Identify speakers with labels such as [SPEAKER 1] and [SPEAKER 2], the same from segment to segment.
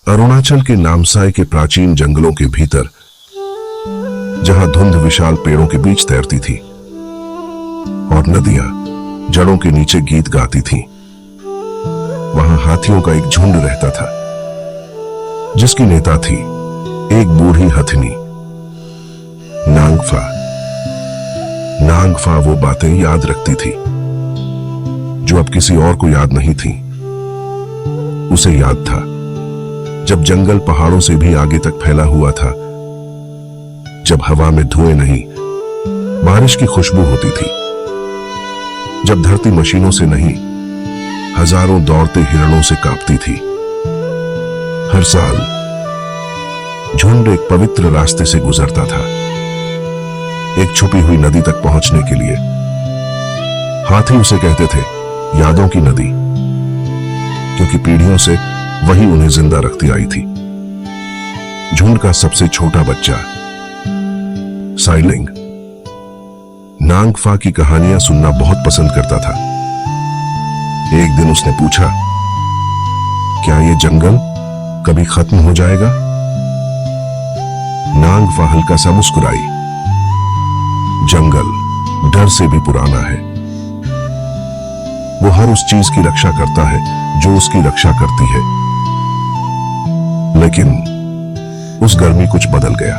[SPEAKER 1] अरुणाचल के नामसाई के प्राचीन जंगलों के भीतर, जहां धुंध विशाल पेड़ों के बीच तैरती थी और नदियां जड़ों के नीचे गीत गाती थीं, वहां हाथियों का एक झुंड रहता था, जिसकी नेता थी एक बूढ़ी हथिनी नांगफा। नांगफा वो बातें याद रखती थी जो अब किसी और को याद नहीं थी। उसे याद था जब जंगल पहाड़ों से भी आगे तक फैला हुआ था, जब हवा में धुएं नहीं, बारिश की खुशबू होती थी, जब धरती मशीनों से नहीं, हजारों दौड़ते हिरणों से कांपती थी। हर साल झुंड एक पवित्र रास्ते से गुजरता था, एक छुपी हुई नदी तक पहुंचने के लिए। हाथी उसे कहते थे यादों की नदी, क्योंकि पीढ़ियों से वही उन्हें जिंदा रखती आई थी। झुंड का सबसे छोटा बच्चा साइलिंग नांगफा की कहानियां सुनना बहुत पसंद करता था। एक दिन उसने पूछा, क्या ये जंगल कभी खत्म हो जाएगा? नांगफा हल्का सा मुस्कुराई। जंगल डर से भी पुराना है, वो हर उस चीज की रक्षा करता है जो उसकी रक्षा करती है। लेकिन उस गर्मी कुछ बदल गया।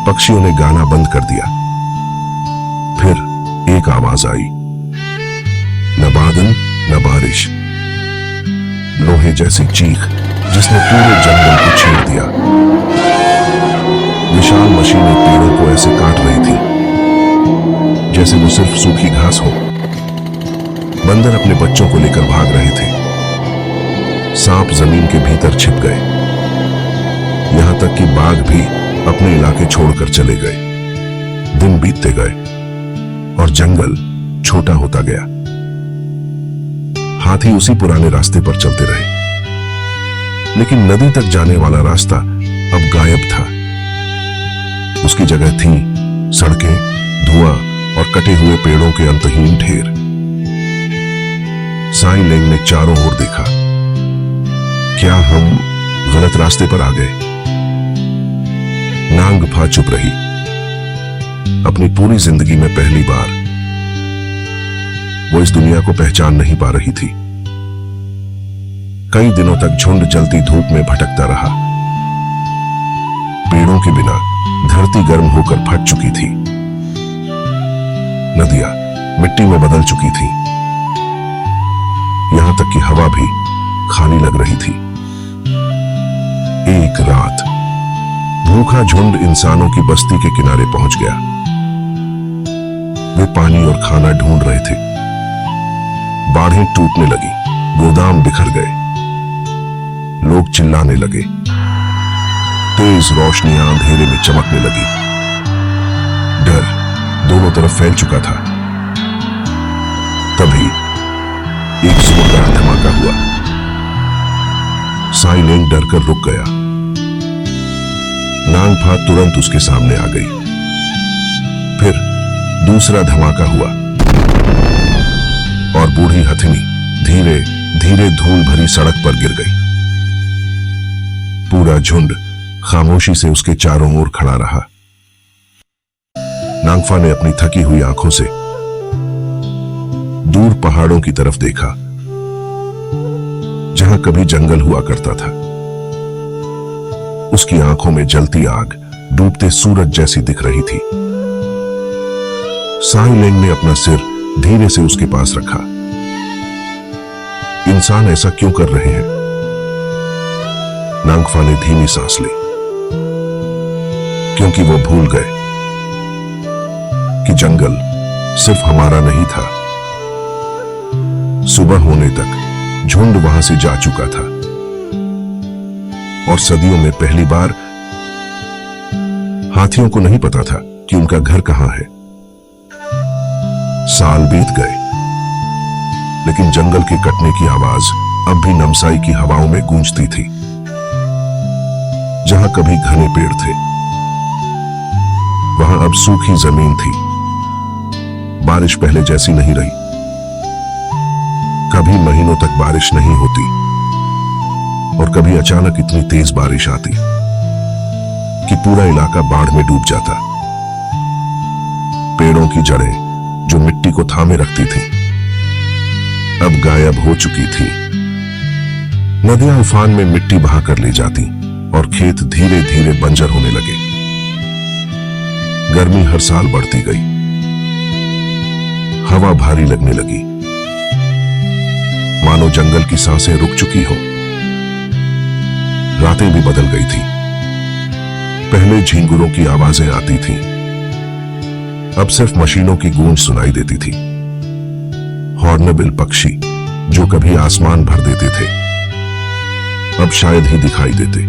[SPEAKER 1] पक्षियों ने गाना बंद कर दिया। फिर एक आवाज आई, न बादल न बारिश, लोहे जैसी चीख जिसने पूरे जंगल को छेड़ दिया। विशाल मशीनें पेड़ों को ऐसे काट रही थी जैसे वो सिर्फ सूखी घास हो। बंदर अपने बच्चों को लेकर भाग रहे थे। सांप जमीन के भीतर छिप गए, यहां तक कि बाघ भी अपने इलाके छोड़कर चले गए। दिन बीतते गए और जंगल छोटा होता गया। हाथी उसी पुराने रास्ते पर चलते रहे, लेकिन नदी तक जाने वाला रास्ता अब गायब था। उसकी जगह थी सड़कें, धुआं और कटे हुए पेड़ों के अंतहीन ढेर। साइलिंग ने चारों ओर देखा। क्या हम गलत रास्ते पर आ गए? नांगफा चुप रही। अपनी पूरी जिंदगी में पहली बार वो इस दुनिया को पहचान नहीं पा रही थी। कई दिनों तक झुंड जलती धूप में भटकता रहा। पेड़ों के बिना धरती गर्म होकर फट चुकी थी। नदियां मिट्टी में बदल चुकी थी। यहां तक कि हवा भी खाली लग रही थी। एक रात भूखा झुंड इंसानों की बस्ती के किनारे पहुंच गया। वे पानी और खाना ढूंढ रहे थे। बाढ़ें टूटने लगी, गोदाम बिखर गए, लोग चिल्लाने लगे। तेज रोशनियां अंधेरे में चमकने लगी। डर दोनों तरफ फैल चुका था। तभी एक जोरदार धमाका हुआ। साइलिंग डरकर रुक गया। नांगफा तुरंत उसके सामने आ गई। फिर दूसरा धमाका हुआ और बूढ़ी हथिनी धीरे धीरे धूल भरी सड़क पर गिर गई। पूरा झुंड खामोशी से उसके चारों ओर खड़ा रहा। नांगफा ने अपनी थकी हुई आंखों से दूर पहाड़ों की तरफ देखा, जहां कभी जंगल हुआ करता था। उसकी आंखों में जलती आग डूबते सूरज जैसी दिख रही थी। साइलिंग ने अपना सिर धीरे से उसके पास रखा। इंसान ऐसा क्यों कर रहे हैं? नांगफा ने धीमी सांस ली, क्योंकि वो भूल गए कि जंगल सिर्फ हमारा नहीं था। सुबह होने तक झुंड वहां से जा चुका था और सदियों में पहली बार हाथियों को नहीं पता था कि उनका घर कहां है। साल बीत गए, लेकिन जंगल के कटने की आवाज अब भी नामसाई की हवाओं में गूंजती थी। जहां कभी घने पेड़ थे, वहां अब सूखी जमीन थी। बारिश पहले जैसी नहीं रही। कभी महीनों तक बारिश नहीं होती। और कभी अचानक इतनी तेज बारिश आती कि पूरा इलाका बाढ़ में डूब जाता। पेड़ों की जड़ें जो मिट्टी को थामे रखती थीं, अब गायब हो चुकी थी। नदियां उफान में मिट्टी बहा कर ले जाती और खेत धीरे धीरे बंजर होने लगे। गर्मी हर साल बढ़ती गई, हवा भारी लगने लगी, मानो जंगल की सांसें रुक चुकी हो। रातें भी बदल गई थी। पहले झींगुरों की आवाजें आती थीं, अब सिर्फ मशीनों की गूंज सुनाई देती थी। हॉर्नबिल पक्षी जो कभी आसमान भर देते थे, अब शायद ही दिखाई देते।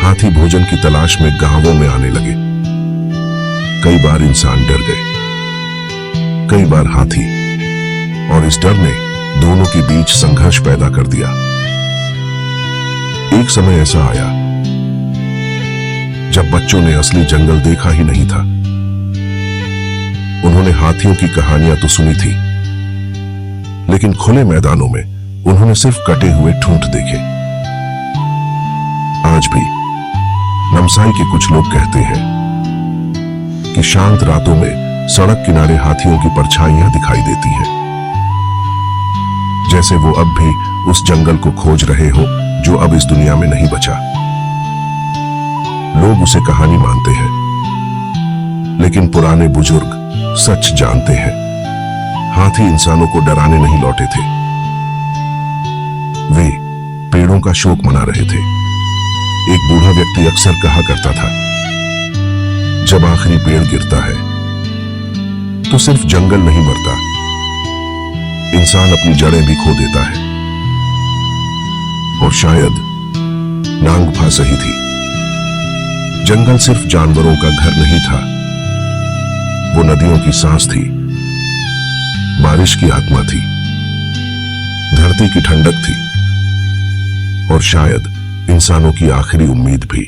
[SPEAKER 1] हाथी भोजन की तलाश में गांवों में आने लगे। कई बार इंसान डर गए, कई बार हाथी, और इस डर ने दोनों के बीच संघर्ष पैदा कर दिया। एक समय ऐसा आया जब बच्चों ने असली जंगल देखा ही नहीं था। उन्होंने हाथियों की कहानियां तो सुनी थी, लेकिन खुले मैदानों में उन्होंने सिर्फ कटे हुए ठूंठ देखे। आज भी नमसाई के कुछ लोग कहते हैं कि शांत रातों में सड़क किनारे हाथियों की परछाइयां दिखाई देती हैं, जैसे वो अब भी उस जंगल को खोज रहे हो जो अब इस दुनिया में नहीं बचा। लोग उसे कहानी मानते हैं, लेकिन पुराने बुजुर्ग सच जानते हैं। हाथी इंसानों को डराने नहीं लौटे थे, वे पेड़ों का शोक मना रहे थे। एक बूढ़ा व्यक्ति अक्सर कहा करता था, जब आखिरी पेड़ गिरता है तो सिर्फ जंगल नहीं मरता, इंसान अपनी जड़ें भी खो देता है। और शायद नांगफा सही थी। जंगल सिर्फ जानवरों का घर नहीं था, वो नदियों की सांस थी, बारिश की आत्मा थी, धरती की ठंडक थी, और शायद इंसानों की आखिरी उम्मीद भी।